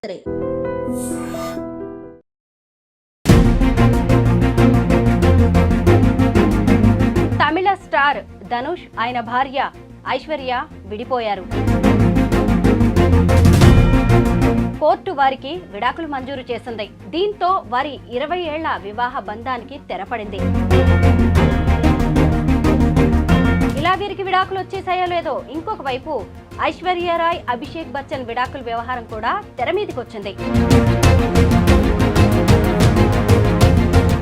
3. తమిళ star Dhanush ఆయన భార్య ఐశ్వర్య విడిపోయారు. కోర్టు వారికి విడాకులు మంజూరు చేసింది. దీంతో వారి 20 ఏళ్ల వివాహ బంధానికి తెరపడింది. ఇలా వీరికి విడాకులు వచ్చేసాయో లేదో ఇంకొక వైపు ఐశ్వర్యరాయ్ అభిషేక్ బచ్చన్ విడాకుల వ్యవహారం కూడా తెర మీదకి వచ్చింది.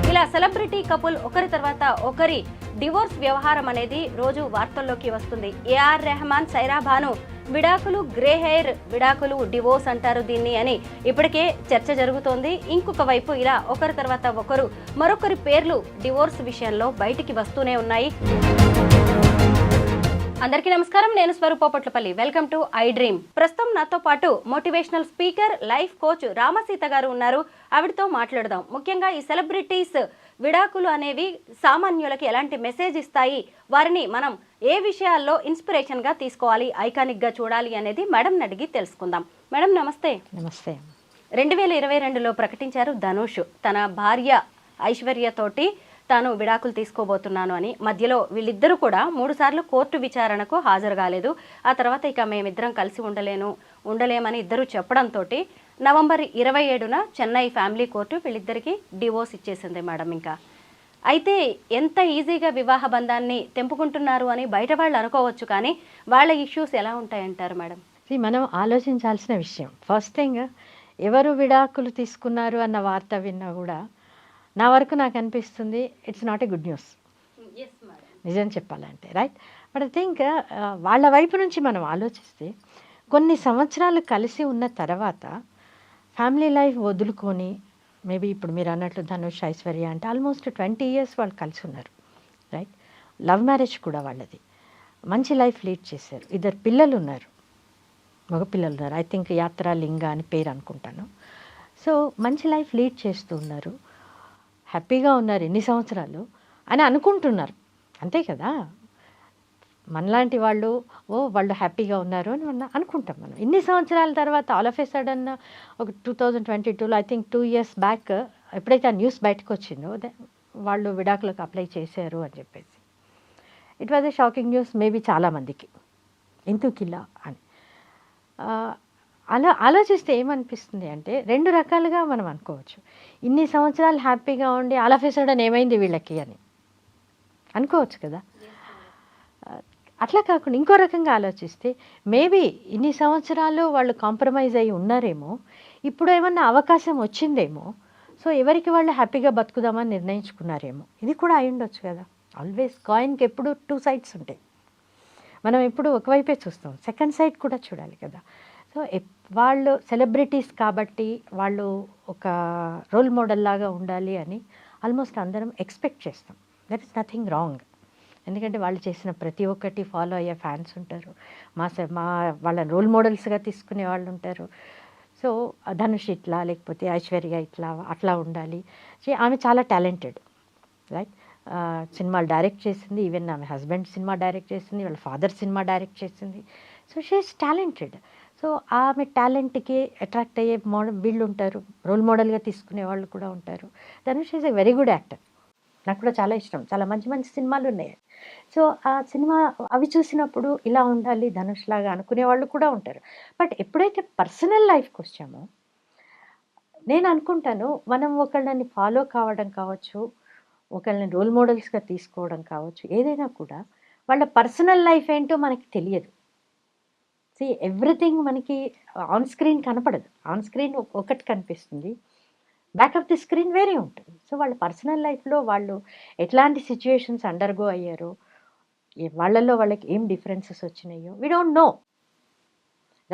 ఇలా సెలబ్రిటీ కపుల్ ఒకరి తర్వాత ఒకరి డివోర్స్ వ్యవహారం అనేది రోజు వార్తల్లోకి వస్తుంది. ఏఆర్ రెహమాన్, సైరా భాను విడాకులు, గ్రే హెయిర్ విడాకులు, డివోర్స్ అంటారు దీన్ని అని ఇప్పటికే చర్చ జరుగుతోంది. ఇంకొక వైపు ఇలా ఒకరి తర్వాత ఒకరు మరొకరి పేర్లు డివోర్స్ విషయంలో బయటికి వస్తూనే ఉన్నాయి. అందరికీ నమస్కారం, నేను Swarupapatlapalli. Welcome to I dream. ప్రస్తుతం నాతో పాటు motivational speaker, life coach Ramaseetha garu ఉన్నారు. ఆవిడతో మాట్లాడదాం. ముఖ్యంగా ఈ సెలబ్రిటీస్ విడాకులు అనేవి సామాన్యులకి ఎలాంటి మెసేజ్ ఇస్తాయి, వారిని మనం ఏ విషయాల్లో ఇన్స్పిరేషన్ గా తీసుకోవాలి, ఐకానిక్ గా చూడాలి అనేది మేడం అడిగి తెలుసుకుందాం. మేడం నమస్తే. నమస్తే. 2022లో ప్రకటించారు ధనుష్ తన భార్య ఐశ్వర్య తోటి తాను విడాకులు తీసుకోబోతున్నాను అని. మధ్యలో వీళ్ళిద్దరూ కూడా 3 సార్లు కోర్టు విచారణకు హాజరు కాలేదు. ఆ తర్వాత ఇక మేమిద్దరం కలిసి ఉండలేమని ఇద్దరు చెప్పడంతో నవంబర్ 27న చెన్నై ఫ్యామిలీ కోర్టు వీళ్ళిద్దరికి డివోర్స్ ఇచ్చేసింది మేడం. ఇంకా అయితే ఎంత ఈజీగా వివాహ బంధాన్ని తెంపుకుంటున్నారు అని బయట వాళ్ళు అనుకోవచ్చు, కానీ వాళ్ళ ఇష్యూస్ ఎలా ఉంటాయంటారు మేడం? మనం ఆలోచించాల్సిన విషయం, ఫస్ట్ థింగ్, ఎవరు విడాకులు తీసుకున్నారు అన్న వార్త విన్నా కూడా నా వరకు నాకు అనిపిస్తుంది it's not a good news, నిజం చెప్పాలంటే, రైట్? బట్ ఐ థింక్ వాళ్ళ వైపు నుంచి మనం ఆలోచిస్తే కొన్ని సంవత్సరాలు కలిసి ఉన్న తర్వాత ఫ్యామిలీ లైఫ్ వదులుకొని, మేబీ ఇప్పుడు మీరు అన్నట్లు ధనుష్, ఐశ్వర్య అంటే ఆల్మోస్ట్ 20 years వాళ్ళు కలిసి ఉన్నారు, రైట్? లవ్ మ్యారేజ్ కూడా వాళ్ళది. మంచి లైఫ్ లీడ్ చేశారు. 2 పిల్లలు ఉన్నారు, మగ పిల్లలు ఉన్నారు. ఐ థింక్ యాత్ర, లింగ అని పేరు అనుకుంటాను. సో మంచి లైఫ్ లీడ్ చేస్తూ ఉన్నారు, హ్యాపీగా ఉన్నారు ఎన్ని సంవత్సరాలు అని అనుకుంటున్నారు, అంతే కదా? మనలాంటి వాళ్ళు వాళ్ళు హ్యాపీగా ఉన్నారు అని మనం అనుకుంటాం. మనం ఇన్ని సంవత్సరాల తర్వాత ఆల్ ఆఫ్ ఏ సడన్ ఒక 2022లో ఐ థింక్ 2 years బ్యాక్ ఎప్పుడైతే ఆ న్యూస్ బయటకు వచ్చిందో వాళ్ళు విడాకులకు అప్లై చేశారు అని చెప్పేసి, it was a shocking news maybe చాలామందికి, ఎందుకిలా అని. అలా ఆలోచిస్తే ఏమనిపిస్తుంది అంటే 2 రకాలుగా మనం అనుకోవచ్చు. ఇన్ని సంవత్సరాలు హ్యాపీగా ఉండి ఆల్ ఆఫ్ ఏ సడన్ ఏమైంది వీళ్ళకి అని అనుకోవచ్చు కదా. అట్లా కాకుండా ఇంకో రకంగా ఆలోచిస్తే మేబీ ఇన్ని సంవత్సరాలు వాళ్ళు కాంప్రమైజ్ అయ్యి ఉన్నారేమో, ఇప్పుడు ఏమన్నా అవకాశం వచ్చిందేమో, సో ఎవరికి వాళ్ళు హ్యాపీగా బతుకుదామని నిర్ణయించుకున్నారేమో. ఇది కూడా అయి ఉండొచ్చు కదా. ఆల్వేస్ కాయిన్కి ఎప్పుడు 2 sides ఉంటాయి. మనం ఎప్పుడు ఒకవైపే చూస్తాం, సెకండ్ సైడ్ కూడా చూడాలి కదా. సో వాళ్ళు సెలబ్రిటీస్ కాబట్టి వాళ్ళు ఒక రోల్ మోడల్ లాగా ఉండాలి అని ఆల్మోస్ట్ అందరం ఎక్స్పెక్ట్ చేస్తాం. That is nothing wrong. ఎందుకంటే వాళ్ళు చేసిన ప్రతి ఒక్కటి ఫాలో అయ్యే ఫ్యాన్స్ ఉంటారు, మా వాళ్ళని రోల్ మోడల్స్గా తీసుకునే వాళ్ళు ఉంటారు. సో ధనుష్ ఇట్లా, లేకపోతే ఐశ్వర్య ఇట్లా, అట్లా ఉండాలి. ఆమె చాలా టాలెంటెడ్, రైట్? సినిమాలు డైరెక్ట్ చేసింది, ఈవెన్ ఆమె హస్బెండ్ సినిమా డైరెక్ట్ చేసింది, వాళ్ళ ఫాదర్ సినిమా డైరెక్ట్ చేసింది. So she is talented. So ఆమె టాలెంట్కి అట్రాక్ట్ అయ్యే వీళ్ళు ఉంటారు, రోల్ మోడల్గా తీసుకునే వాళ్ళు కూడా ఉంటారు. Dhanush is a very good actor. నాకు కూడా చాలా ఇష్టం, చాలా మంచి మంచి సినిమాలు ఉన్నాయి. సో ఆ సినిమా అవి చూసినప్పుడు ఇలా ఉండాలి ధనుష్ లాగా అనుకునే వాళ్ళు కూడా ఉంటారు. బట్ ఎప్పుడైతే పర్సనల్ లైఫ్కి వచ్చామో, నేను అనుకుంటాను మనం ఒకళ్ళని ఫాలో కావడం కావచ్చు, ఒకళ్ళని రోల్ మోడల్స్గా తీసుకోవడం కావచ్చు, ఏదైనా కూడా వాళ్ళ పర్సనల్ లైఫ్ ఏంటో మనకి తెలియదు. ఎవ్రీథింగ్ మనకి ఆన్ స్క్రీన్ కనపడదు. ఆన్ స్క్రీన్ ఒకటి కనిపిస్తుంది, బ్యాక్ ఆఫ్ ది స్క్రీన్ వేరే ఉంటుంది. సో వాళ్ళ పర్సనల్ లైఫ్లో వాళ్ళు ఎట్లాంటి సిచ్యుయేషన్స్ అండర్గో అయ్యారో, వాళ్ళల్లో వాళ్ళకి ఏం డిఫరెన్సెస్ వచ్చినాయో we don't know,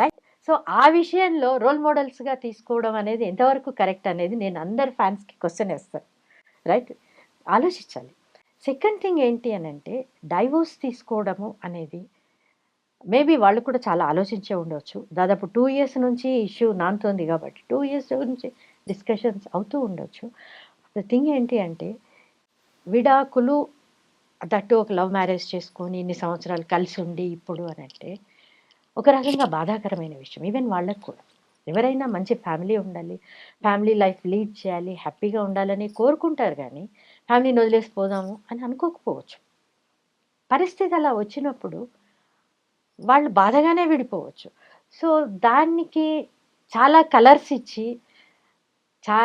right? So ఆ విషయంలో రోల్ మోడల్స్గా తీసుకోవడం అనేది ఎంతవరకు కరెక్ట్ అనేది నేను అందరు ఫ్యాన్స్కి క్వశ్చన్ వేస్తాను, రైట్? ఆలోచించాలి. సెకండ్ థింగ్ ఏంటి అని అంటే, డైవోర్స్ తీసుకోవడము అనేది మేబీ వాళ్ళు కూడా చాలా ఆలోచించే ఉండవచ్చు. దాదాపు 2 years నుంచి ఇష్యూ నానుతోంది కాబట్టి 2 years నుంచి డిస్కషన్స్ అవుతూ ఉండొచ్చు. ద థింగ్ ఏంటి అంటే, విడాకులు దట్టు ఒక లవ్ మ్యారేజ్ చేసుకొని ఇన్ని సంవత్సరాలు కలిసి ఉండి ఇప్పుడు అని అంటే ఒక రకంగా బాధాకరమైన విషయం ఈవెన్ వాళ్ళకు కూడా. ఎవరైనా మంచి ఫ్యామిలీ ఉండాలి, ఫ్యామిలీ లైఫ్ లీడ్ చేయాలి, హ్యాపీగా ఉండాలని కోరుకుంటారు కానీ ఫ్యామిలీని వదిలేసి పోదాము అని అనుకోకపోవచ్చు. పరిస్థితి అలా వచ్చినప్పుడు వాళ్ళు బాధగానే విడిపోవచ్చు. సో, దానికి చాలా కలర్స్ ఇచ్చి చా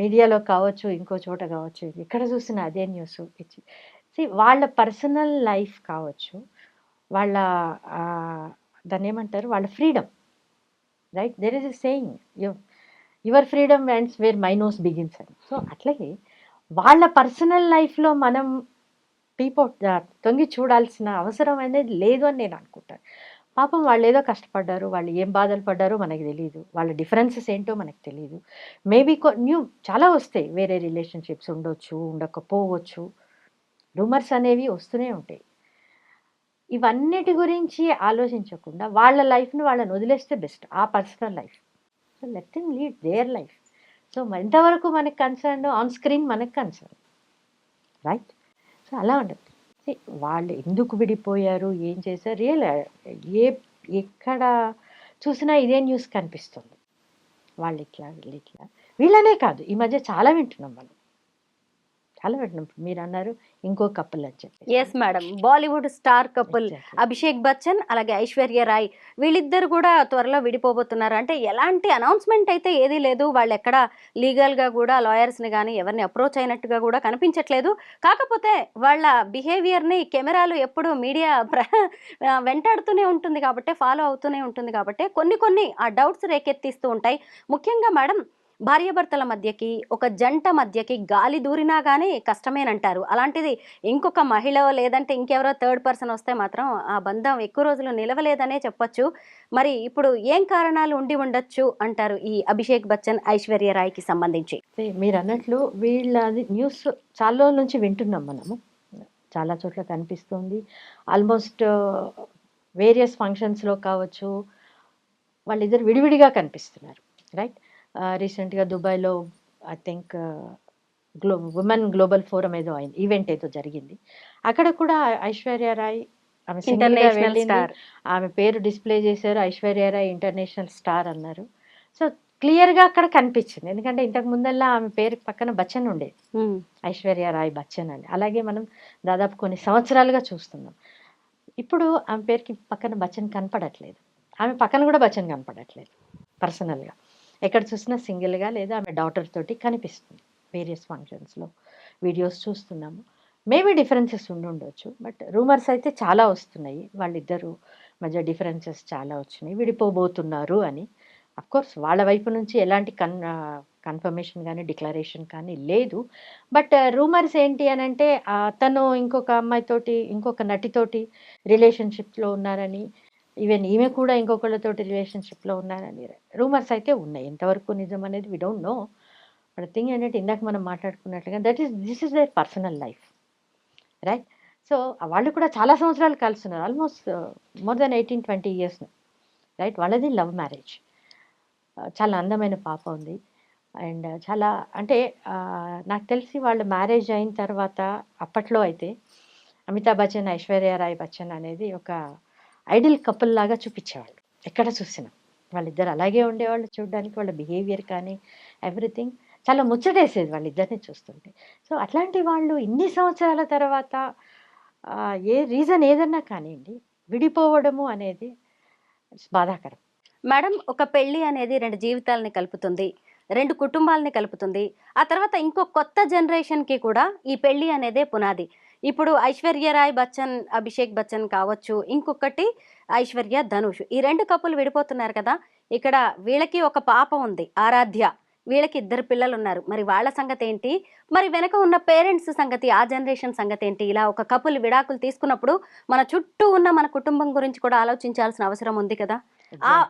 మీడియాలో కావచ్చు, ఇంకో చోట కావచ్చు, ఎక్కడ చూసినా అదే న్యూస్ ఇచ్చి వాళ్ళ పర్సనల్ లైఫ్ కావచ్చు, వాళ్ళ దాన్నేమంటారు, వాళ్ళ freedom, right? There is a saying, your freedom ends where my nose begins అని. సో అట్లాగే వాళ్ళ పర్సనల్ లైఫ్లో మనం తొంగి చూడాల్సిన అవసరం అనేది లేదు అని నేను అనుకుంటాను. పాపం వాళ్ళు ఏదో కష్టపడ్డారు, వాళ్ళు ఏం బాధలు పడ్డారో మనకు తెలియదు, వాళ్ళ డిఫరెన్సెస్ ఏంటో మనకు తెలియదు. మేబీ చాలా వస్తాయి, వేరే రిలేషన్షిప్స్ ఉండొచ్చు, ఉండకపోవచ్చు, రూమర్స్ అనేవి వస్తూనే ఉంటాయి. ఇవన్నిటి గురించి ఆలోచించకుండా వాళ్ళ లైఫ్ని వాళ్ళని వదిలేస్తే బెస్ట్, ఆ personal life. So let them lead their life. So ఎంతవరకు మనకు కన్సర్న్, ఆన్ స్క్రీన్ మనకు కన్సర్న్, రైట్? సో అలా ఉండదు. వాళ్ళు ఎందుకు విడిపోయారు, ఏం చేశారు, ఏ ఎక్కడ చూసినా ఇదే న్యూస్ కనిపిస్తుంది. వాళ్ళు ఇట్లా, వీళ్ళు ఇట్లా, వీళ్ళనే కాదు, ఈ మధ్య చాలా వింటున్నాం మనం, చాలా వింటున్నాం. మీరు అన్నారు ఇంకో కపుల్ అని చెప్పి. Yes madam, Bollywood star couple Abhishek Bachchan అలాగే ఐశ్వర్య రాయ్, వీళ్ళిద్దరు కూడా త్వరలో విడిపోబోతున్నారు. అంటే ఎలాంటి అనౌన్స్మెంట్ అయితే ఏదీ లేదు, వాళ్ళు ఎక్కడ లీగల్గా కూడా లాయర్స్ని కానీ ఎవరిని అప్రోచ్ అయినట్టుగా కూడా కనిపించట్లేదు. కాకపోతే వాళ్ళ బిహేవియర్ని కెమెరాలు ఎప్పుడు మీడియా వెంటాడుతూనే ఉంటుంది కాబట్టి, ఫాలో అవుతూనే ఉంటుంది కాబట్టి కొన్ని ఆ డౌట్స్ రేకెత్తిస్తూ ఉంటాయి. ముఖ్యంగా మేడం, భార్యాభర్తల మధ్యకి, ఒక జంట మధ్యకి గాలి దూరినా కానీ కష్టమేనంటారు. అలాంటిది ఇంకొక మహిళ లేదంటే ఇంకెవరో థర్డ్ పర్సన్ వస్తే మాత్రం ఆ బంధం ఎక్కువ రోజులు నిలవలేదనే చెప్పొచ్చు. మరి ఇప్పుడు ఏం కారణాలు ఉండి ఉండొచ్చు అంటారు ఈ అభిషేక్ బచ్చన్ ఐశ్వర్య రాయ్కి సంబంధించి? మీరు అన్నట్లు వీళ్ళది న్యూస్ చాలా రోజుల నుంచి వింటున్నాం మనము, చాలా చోట్ల కనిపిస్తుంది. ఆల్మోస్ట్ వేరియస్ ఫంక్షన్స్లో కావచ్చు, వాళ్ళిద్దరు విడివిడిగా కనిపిస్తున్నారు, రైట్? రీసెంట్గా దుబాయ్లో I think women global forum ఏదో అయింది, ఈవెంట్ ఏదో జరిగింది. అక్కడ కూడా ఐశ్వర్య రాయ్ ఆమె సింగిల్గా వెళ్ళింది, ఆమె పేరు డిస్ప్లే చేశారు, ఐశ్వర్య రాయ్ ఇంటర్నేషనల్ స్టార్ అన్నారు. సో క్లియర్గా అక్కడ కనిపించింది, ఎందుకంటే ఇంతకు ముందల్లా ఆమె పేరు పక్కన బచ్చన్ ఉండేది, ఐశ్వర్య రాయ్ బచ్చన్ అని. అలాగే మనం దాదాపు కొన్ని సంవత్సరాలుగా చూస్తున్నాం. ఇప్పుడు ఆమె పేరుకి పక్కన బచ్చన్ కనపడట్లేదు, ఆమె పక్కన కూడా బచ్చన్ కనపడట్లేదు. పర్సనల్గా ఎక్కడ చూసినా సింగిల్గా లేదా ఆమె డాటర్ తోటి కనిపిస్తుంది. వేరియస్ ఫంక్షన్స్లో వీడియోస్ చూస్తున్నాము. మేబీ డిఫరెన్సెస్ ఉండొచ్చు, బట్ రూమర్స్ అయితే చాలా వస్తున్నాయి, వాళ్ళిద్దరు మధ్య డిఫరెన్సెస్ చాలా వచ్చినాయి, విడిపోబోతున్నారు అని. అఫ్కోర్స్ వాళ్ళ వైపు నుంచి ఎలాంటి కన్ఫర్మేషన్ కానీ డిక్లరేషన్ కానీ లేదు. బట్ రూమర్స్ ఏంటి అని అంటే తను ఇంకొక అమ్మాయితోటి, ఇంకొక నటితోటి రిలేషన్షిప్లో ఉన్నారని, ఈవెన్ ఈమె కూడా ఇంకొకళ్ళతోటి రిలేషన్షిప్లో ఉన్నారని రూమర్స్ అయితే ఉన్నాయి. ఎంతవరకు నిజం అనేది we don't know. But thing ఏంటంటే ఇందాక మనం మాట్లాడుకున్నట్లుగా this is their personal life, right? So వాళ్ళు కూడా చాలా సంవత్సరాలు కలుస్తున్నారు, almost more than 18-20 years, right? వాళ్ళది లవ్ మ్యారేజ్, చాలా అందమైన పాప ఉంది. అండ్ చాలా అంటే నాకు తెలిసి వాళ్ళ మ్యారేజ్ అయిన తర్వాత అప్పట్లో అయితే అమితాబ్ బచ్చన్, ఐశ్వర్య రాయ్ బచ్చన్ అనేది ఒక ఐడియల్ కపుల్ లాగా చూపించేవాళ్ళు. ఎక్కడ చూసినా వాళ్ళిద్దరు అలాగే ఉండేవాళ్ళు చూడడానికి, వాళ్ళ బిహేవియర్ కానీ ఎవ్రీథింగ్ చాలా ముచ్చటేసేది వాళ్ళిద్దరిని చూస్తుంటే. సో అట్లాంటి వాళ్ళు ఇన్ని సంవత్సరాల తర్వాత ఏ రీజన్ ఏదన్నా కానివ్వండి, విడిపోవడము అనేది బాధాకరం. మేడం, ఒక పెళ్లి అనేది 2 జీవితాలని కలుపుతుంది, 2 కుటుంబాలని కలుపుతుంది. ఆ తర్వాత ఇంకో కొత్త జనరేషన్కి కూడా ఈ పెళ్లి అనేదే పునాది. ఇప్పుడు ఐశ్వర్య రాయ్ బచ్చన్, అభిషేక్ బచ్చన్ కావచ్చు, ఇంకొకటి ఐశ్వర్య ధనుష్, ఈ 2 కప్పులు విడిపోతున్నారు కదా. ఇక్కడ వీళ్ళకి ఒక పాప ఉంది, ఆరాధ్య, వీళ్ళకి 2 పిల్లలు ఉన్నారు. మరి వాళ్ళ సంగతి ఏంటి? మరి వెనక ఉన్న పేరెంట్స్ సంగతి, ఆ జనరేషన్ సంగతి ఏంటి? ఇలా ఒక కపుల్ విడాకులు తీసుకున్నప్పుడు మన చుట్టూ ఉన్న మన కుటుంబం గురించి కూడా ఆలోచించాల్సిన అవసరం ఉంది కదా.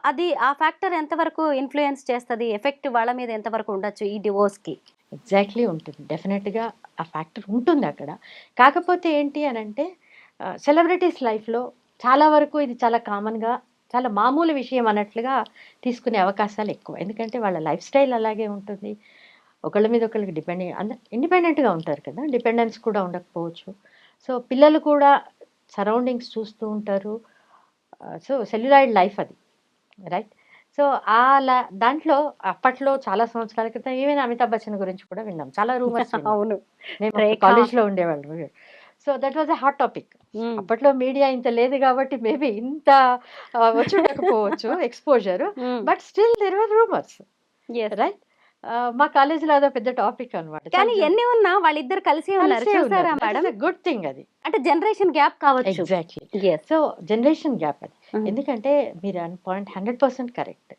అది ఆ ఫ్యాక్టర్ ఎంతవరకు ఇన్ఫ్లుయెన్స్ చేస్తుంది, ఎఫెక్ట్ వాళ్ళ మీద ఎంతవరకు ఉండొచ్చు ఈ డివోర్స్కి? ఎగ్జాక్ట్లీ ఉంటుంది, డెఫినెట్గా ఆ ఫ్యాక్టర్ ఉంటుంది అక్కడ. కాకపోతే ఏంటి అని అంటే సెలబ్రిటీస్ లైఫ్లో చాలా వరకు ఇది చాలా కామన్గా, చాలా మామూలు విషయం అన్నట్లుగా తీసుకునే అవకాశాలు ఎక్కువ. ఎందుకంటే వాళ్ళ లైఫ్ స్టైల్ అలాగే ఉంటుంది, ఒకళ్ళ మీద ఒకళ్ళకి ఇండిపెండెంట్గా ఉంటారు కదా, డిపెండెన్స్ కూడా ఉండకపోవచ్చు. సో పిల్లలు కూడా సరౌండింగ్స్ చూస్తూ ఉంటారు. సో సెల్యులాయిడ్ లైఫ్ అది, రైట్? సో దాంట్లో అప్పట్లో చాలా సంవత్సరాల క్రితం ఈవెన్ అమితాబ్ బచ్చన్ గురించి కూడా విన్నాం, చాలా రూమర్స్ అవును. మేము రేఖ. కాలేజ్లో ఉండేవాళ్ళం. So that was a hot topic. Um. అప్పట్లో మీడియా ఇంత లేదు కాబట్టి మేబీ ఇంత వచ్చి ఉండకపోవచ్చు exposure, um. But still there were rumours, Yes. Right? మా కాలేజీలో అదో పెద్ద టాపిక్ అనమాట. కానీ ఎన్ని ఉన్నా వాళ్ళిద్దరు కలిసే ఉన్నారు, చూసారా మేడం? గుడ్ థింగ్ అది. అంటే జనరేషన్ గ్యాప్ కావచ్చు. Exactly. Yes. So generation gap అది. Mm. ఎందుకంటే మీరు అన్న పాయింట్ 100% కరెక్ట్.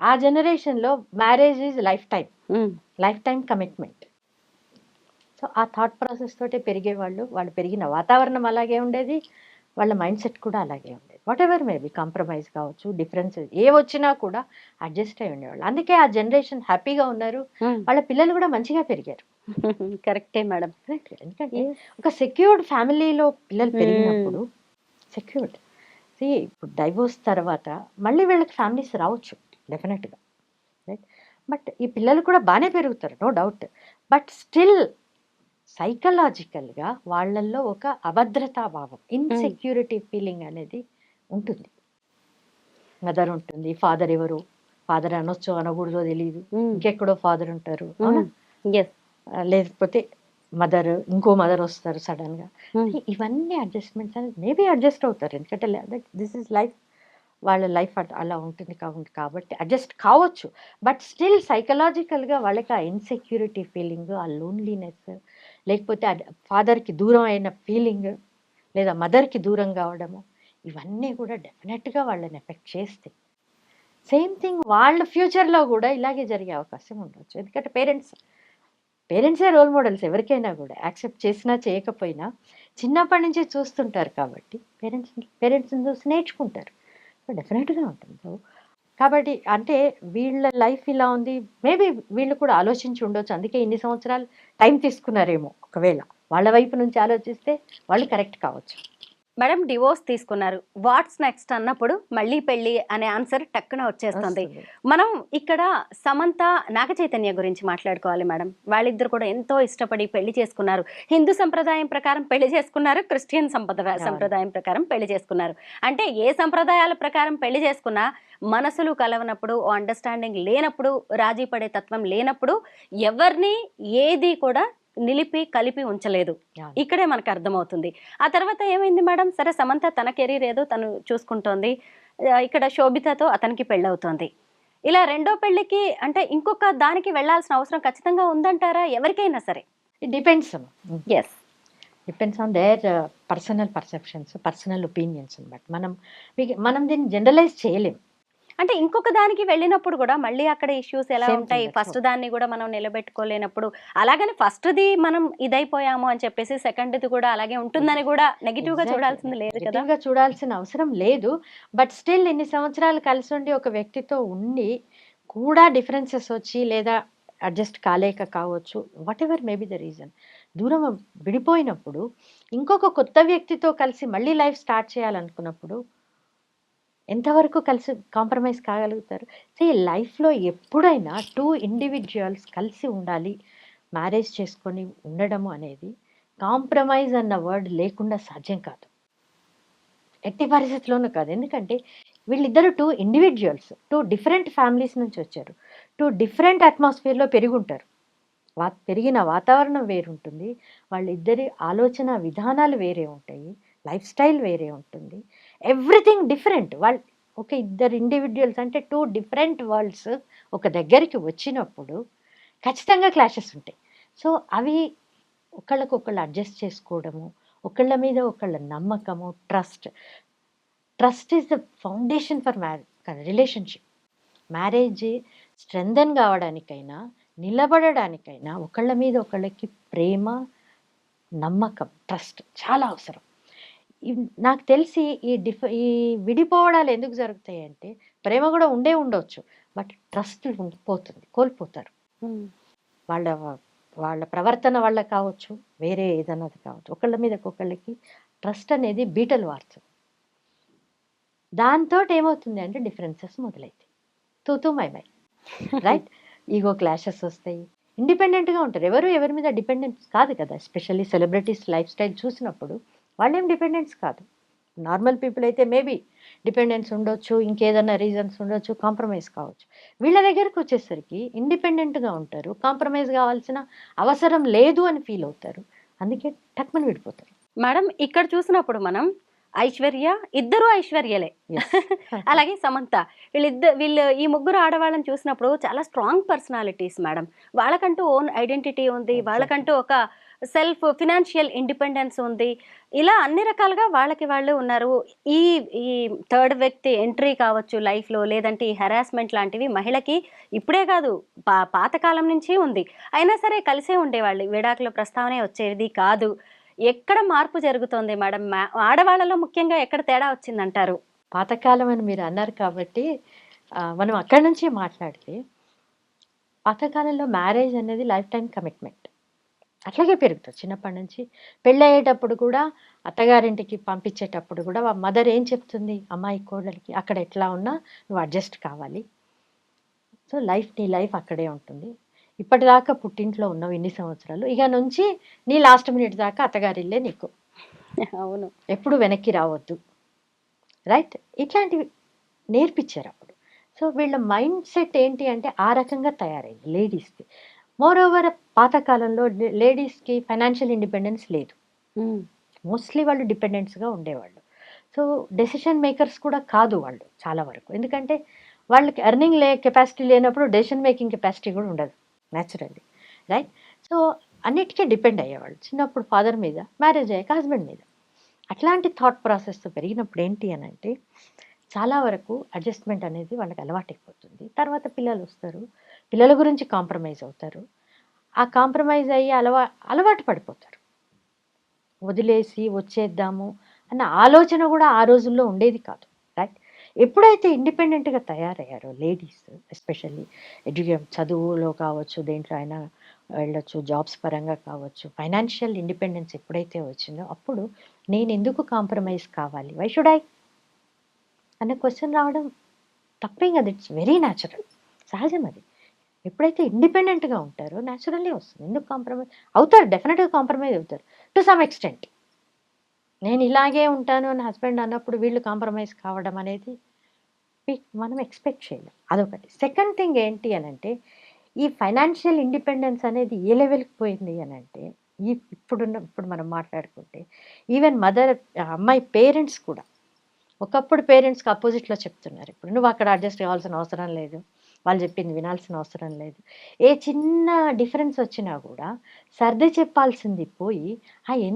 ఆ జనరేషన్లో marriage is life time commitment. So ఆ థాట్ ప్రాసెస్ తోటే పెరిగేవాళ్ళు, వాళ్ళు పెరిగిన వాతావరణం అలాగే ఉండేది, వాళ్ళ మైండ్ సెట్ కూడా అలాగే ఉండేది. వాట్ ఎవర్ మేబీ కాంప్రమైజ్ కావచ్చు, డిఫరెన్సెస్ ఏ వచ్చినా కూడా అడ్జస్ట్ అయి ఉండేవాళ్ళు. అందుకే ఆ జనరేషన్ హ్యాపీగా ఉన్నారు, వాళ్ళ పిల్లలు కూడా మంచిగా పెరిగారు. కరెక్టే మేడం. ఎందుకంటే ఒక సెక్యూర్డ్ ఫ్యామిలీలో పిల్లలు పెరిగినప్పుడు సెక్యూర్డ్. ఇప్పుడు డైవోర్స్ తర్వాత మళ్ళీ వీళ్ళకి ఫ్యామిలీస్ రావచ్చు డెఫినెట్గా, రైట్? బట్ ఈ పిల్లలు కూడా బాగానే పెరుగుతారు, నో డౌట్. బట్ స్టిల్ సైకలాజికల్గా వాళ్ళల్లో ఒక అభద్రతా భావం, ఇన్సెక్యూరిటీ ఫీలింగ్ అనేది ఉంటుంది. మదర్ ఉంటుంది, ఫాదర్ ఎవరు, ఫాదర్ అనొచ్చు అనకూడదో తెలియదు, ఇంకెక్కడో ఫాదర్ ఉంటారు, అవునా? Yes. లేకపోతే మదర్, ఇంకో మదర్ వస్తారు సడన్గా. ఇవన్నీ అడ్జస్ట్మెంట్స్ అనేది మేబీ అడ్జస్ట్ అవుతారు, ఎందుకంటే దిస్ ఇస్ లైఫ్, వాళ్ళ లైఫ్ అలా ఉంటుంది కాబట్టి అడ్జస్ట్ కావచ్చు. బట్ స్టిల్ సైకలాజికల్గా వాళ్ళకి ఆ ఇన్సెక్యూరిటీ ఫీలింగ్, ఆ లోన్లీనెస్, లేకపోతే ఫాదర్కి దూరం అయిన ఫీలింగ్, లేదా మదర్కి దూరం కావడము, ఇవన్నీ కూడా డెఫినెట్గా వాళ్ళని ఎఫెక్ట్ చేస్తాయి. సేమ్ థింగ్ వాళ్ళ ఫ్యూచర్లో కూడా ఇలాగే జరిగే అవకాశం ఉండవచ్చు. ఎందుకంటే పేరెంట్సే రోల్ మోడల్స్ ఎవరికైనా కూడా, యాక్సెప్ట్ చేసినా చేయకపోయినా చిన్నప్పటి నుంచి చూస్తుంటారు కాబట్టి పేరెంట్స్ని చూసి నేర్చుకుంటారు. సో డెఫినెట్గా ఉంటుంది. సో కాబట్టి అంటే వీళ్ళ లైఫ్ ఇలా ఉంది, మేబీ వీళ్ళు కూడా ఆలోచించి ఉండొచ్చు, అందుకే ఇన్ని సంవత్సరాలు టైం తీసుకున్నారేమో. ఒకవేళ వాళ్ళ వైపు నుంచి ఆలోచిస్తే వాళ్ళు కరెక్ట్ కావచ్చు. మేడం, డివోర్స్ తీసుకున్నారు, వాట్స్ నెక్స్ట్ అన్నప్పుడు మళ్ళీ పెళ్ళి అనే ఆన్సర్ టక్కున వచ్చేస్తుంది. మనం ఇక్కడ సమంత, నాగ చైతన్య గురించి మాట్లాడుకోవాలి మేడం. వాళ్ళిద్దరు కూడా ఎంతో ఇష్టపడి పెళ్లి చేసుకున్నారు. హిందూ సంప్రదాయం ప్రకారం పెళ్లి చేసుకున్నారు, క్రిస్టియన్ సంప్రదాయం ప్రకారం పెళ్లి చేసుకున్నారు. అంటే ఏ సంప్రదాయాల ప్రకారం పెళ్లి చేసుకున్నా మనసులు కలవనప్పుడు, అండర్స్టాండింగ్ లేనప్పుడు, రాజీ పడే తత్వం లేనప్పుడు ఎవరిని ఏది కూడా కలిపి ఉంచలేదు. ఇక్కడే మనకు అర్థమవుతుంది. ఆ తర్వాత ఏమైంది మేడం? సరే, సమంత తన కెరీర్ ఏదో తను చూసుకుంటోంది, ఇక్కడ శోభితతో అతనికి పెళ్ళవుతోంది. ఇలా రెండో పెళ్లికి అంటే ఇంకొక దానికి వెళ్లాల్సిన అవసరం ఖచ్చితంగా ఉందంటారా ఎవరికైనా సరే? It depends. Yes, depends on their personal perceptions, personal opinions. But మనం దీన్ని జనరలైజ్ చేయలేం. అంటే ఇంకొక దానికి వెళ్ళినప్పుడు కూడా మళ్ళీ అక్కడ ఇష్యూస్ ఎలా Same ఉంటాయి? thing, that's ఫస్ట్ దాన్ని కూడా మనం నిలబెట్టుకోలేనప్పుడు, అలాగని ఫస్ట్ది మనం ఇదైపోయాము అని చెప్పేసి సెకండ్ది కూడా అలాగే ఉంటుందని కూడా నెగిటివ్ గా చూడాల్సింది లేదు కదా? నెగిటివ్గా చూడాల్సిన అవసరం లేదు. బట్ స్టిల్ ఇన్ని సంవత్సరాలు కలిసి ఉండి ఒక వ్యక్తితో ఉండి కూడా డిఫరెన్సెస్ వచ్చి, లేదా అడ్జస్ట్ కాలేక కావచ్చు, what ever maybe the reason, దూరం విడిపోయినప్పుడు ఇంకొక కొత్త వ్యక్తితో కలిసి మళ్ళీ లైఫ్ స్టార్ట్ చేయాలనుకున్నప్పుడు ఎంతవరకు కలిసి కాంప్రమైజ్ కాగలుగుతారు? లైఫ్లో ఎప్పుడైనా 2 ఇండివిజువల్స్ కలిసి ఉండాలి, మ్యారేజ్ చేసుకొని ఉండడము అనేది కాంప్రమైజ్ అన్న వర్డ్ లేకుండా సాధ్యం కాదు, ఎట్టి పరిస్థితిలోనూ కాదు. ఎందుకంటే వీళ్ళిద్దరు 2 ఇండివిజువల్స్, 2 డిఫరెంట్ ఫ్యామిలీస్ నుంచి వచ్చారు, 2 డిఫరెంట్ అట్మాస్ఫియర్లో పెరుగుంటారు. పెరిగిన వాతావరణం వేరుంటుంది, వాళ్ళిద్దరి ఆలోచన విధానాలు వేరే ఉంటాయి, లైఫ్ స్టైల్ వేరే ఉంటుంది, ఎవ్రీథింగ్ డిఫరెంట్. ఒక ఇద్దరు ఇండివిజువల్స్ అంటే 2 డిఫరెంట్ వరల్డ్స్ ఒక దగ్గరికి వచ్చినప్పుడు ఖచ్చితంగా క్లాషెస్ ఉంటాయి. సో అవి ఒకళ్ళకొకళ్ళు అడ్జస్ట్ చేసుకోవడము, ఒకళ్ళ మీద ఒకళ్ళ నమ్మకము, trust is the foundation for relationship. Marriage strengthen కావడానికైనా, నిలబడడానికైనా ఒకళ్ళ మీద ఒకళ్ళకి ప్రేమ, నమ్మకం, ట్రస్ట్ చాలా అవసరం. నాకు తెలిసి ఈ విడిపోవడాలు ఎందుకు జరుగుతాయి అంటే, ప్రేమ కూడా ఉండవచ్చు, బట్ ట్రస్ట్ కోల్పోతారు. వాళ్ళ ప్రవర్తన వల్ల కావచ్చు, వేరే ఏదన్నది కావచ్చు, ఒకళ్ళ మీద ఒకళ్ళకి ట్రస్ట్ అనేది బీటలు వారుతుంది. దాంతో ఏమవుతుంది అంటే డిఫరెన్సెస్ మొదలైతాయి, తూ మై రైట్? ఈగో క్లాషెస్ వస్తాయి, ఇండిపెండెంట్గా ఉంటారు, ఎవరి మీద డిపెండెన్స్ కాదు కదా. ఎస్పెషల్లీ సెలబ్రిటీస్ లైఫ్ స్టైల్ చూసినప్పుడు వాళ్ళేం డిపెండెన్స్ కాదు, నార్మల్ పీపుల్ అయితే మేబీ డిపెండెన్స్ ఉండొచ్చు, ఇంకేదన్నా రీజన్స్ ఉండొచ్చు, కాంప్రమైజ్ కావచ్చు. వీళ్ళ దగ్గరకు వచ్చేసరికి ఇండిపెండెంట్గా ఉంటారు, కాంప్రమైజ్ కావాల్సిన అవసరం లేదు అని ఫీల్ అవుతారు. అందుకే టక్మని విడిపోతారు. మేడం ఇక్కడ చూసినప్పుడు మనం ఐశ్వర్య, ఇద్దరు ఐశ్వర్యలే. అలాగే సమంత, వీళ్ళు ఈ ముగ్గురు ఆడవాళ్ళని చూసినప్పుడు చాలా స్ట్రాంగ్ పర్సనాలిటీస్ మేడం. వాళ్ళకంటూ ఓన్ ఐడెంటిటీ ఉంది, వాళ్ళకంటూ ఒక సెల్ఫ్ ఫినాన్షియల్ ఇండిపెండెన్స్ ఉంది. ఇలా అన్ని రకాలుగా వాళ్ళకి వాళ్ళు ఉన్నారు. ఈ ఈ థర్డ్ వ్యక్తి ఎంట్రీ కావచ్చు లైఫ్లో, లేదంటే ఈ హెరాస్మెంట్ లాంటివి మహిళకి ఇప్పుడే కాదు పాతకాలం నుంచి ఉంది. అయినా సరే కలిసే ఉండేవాళ్ళు, విడాకుల ప్రస్తావనే వచ్చేది కాదు. ఎక్కడ మార్పు జరుగుతోంది మేడం? ఆడవాళ్ళలో ముఖ్యంగా ఎక్కడ తేడా వచ్చిందంటారు? పాతకాలం అని మీరు అన్నారు కాబట్టి మనం అక్కడి నుంచి మాట్లాడితే, పాతకాలంలో మ్యారేజ్ అనేది లైఫ్ టైం కమిట్మెంట్. అట్లాగే పెరుగుతుంది చిన్నప్పటి నుంచి. పెళ్ళయ్యేటప్పుడు కూడా అత్తగారింటికి పంపించేటప్పుడు కూడా మదర్ ఏం చెప్తుంది అమ్మాయి కోడలికి, అక్కడ ఎట్లా ఉన్నా నువ్వు అడ్జస్ట్ కావాలి. సో నీ లైఫ్ అక్కడే ఉంటుంది. ఇప్పటిదాకా పుట్టింట్లో ఉన్నావు ఇన్ని సంవత్సరాలు, ఇక నుంచి నీ లాస్ట్ మినిట్ దాకా అత్తగారిల్లే నీకు, అవును, ఎప్పుడు వెనక్కి రావద్దు, రైట్? ఇట్లాంటివి నేర్పించారు అప్పుడు. సో వీళ్ళ మైండ్ సెట్ ఏంటి అంటే ఆ రకంగా తయారైంది లేడీస్కి. మోర్ ఓవర్ పాతకాలంలో లేడీస్కి ఫైనాన్షియల్ ఇండిపెండెన్స్ లేదు. మోస్ట్లీ వాళ్ళు డిపెండెంట్స్గా ఉండేవాళ్ళు. సో డెసిషన్ మేకర్స్ కూడా కాదు వాళ్ళు చాలా వరకు. ఎందుకంటే వాళ్ళకి ఎర్నింగ్ కెపాసిటీ లేనప్పుడు డెసిషన్ మేకింగ్ కెపాసిటీ కూడా ఉండదు న్యాచురల్లీ, రైట్? సో అన్నిటికీ డిపెండ్ అయ్యేవాళ్ళు చిన్నప్పుడు ఫాదర్ మీద, మ్యారేజ్ అయ్యాక హస్బెండ్ మీద. అట్లాంటి థాట్ ప్రాసెస్తో పెరిగినప్పుడు ఏంటి అని అంటే చాలా వరకు అడ్జస్ట్మెంట్ అనేది వాళ్ళకి అలవాటైపోతుంది. తర్వాత పిల్లలు వస్తారు, పిల్లల గురించి కాంప్రమైజ్ అవుతారు. ఆ కాంప్రమైజ్ అయ్యి అలవాటు పడిపోతారు. వదిలేసి వచ్చేద్దాము అన్న ఆలోచన కూడా ఆ రోజుల్లో ఉండేది కాదు, రైట్? ఎప్పుడైతే ఇండిపెండెంట్గా తయారయ్యారో లేడీస్, ఎస్పెషల్లీ చదువులో కావచ్చు, దేంట్లో అయినా వెళ్ళొచ్చు, జాబ్స్ పరంగా కావచ్చు, ఫైనాన్షియల్ ఇండిపెండెన్స్ ఎప్పుడైతే వచ్చిందో అప్పుడు నేను ఎందుకు కాంప్రమైజ్ కావాలి, వై షుడ్ ఐ అన్న క్వశ్చన్ రావడం తప్పేం కదా. ఇట్స్ వెరీ న్యాచురల్, సహజం అది. ఎప్పుడైతే ఇండిపెండెంట్గా ఉంటారో న్యాచురల్లీ వస్తుంది. ఎందుకు కాంప్రమైజ్ అవుతారు? డెఫినెట్గా కాంప్రమైజ్ అవుతారు టు సమ్ ఎక్స్టెంట్. నేను ఇలాగే ఉంటాను అని హస్బెండ్ అన్నప్పుడు వీళ్ళు కాంప్రమైజ్ కావడం అనేది మనం ఎక్స్పెక్ట్ చేయలేం. అదొకటి. సెకండ్ థింగ్ ఏంటి అని అంటే ఈ ఫైనాన్షియల్ ఇండిపెండెన్స్ అనేది ఏ లెవెల్కి పోయింది అని అంటే ఇప్పుడు మనం మాట్లాడుకుంటే ఈవెన్ అమ్మాయి పేరెంట్స్ కూడా ఒకప్పుడు పేరెంట్స్కి అపోజిట్లో చెప్తున్నారు. ఇప్పుడు నువ్వు అక్కడ అడ్జస్ట్ కావాల్సిన అవసరం లేదు, వాళ్ళు చెప్పింది వినాల్సిన అవసరం లేదు. ఏ చిన్న డిఫరెన్స్ వచ్చినా కూడా సర్ది చెప్పాల్సింది పోయి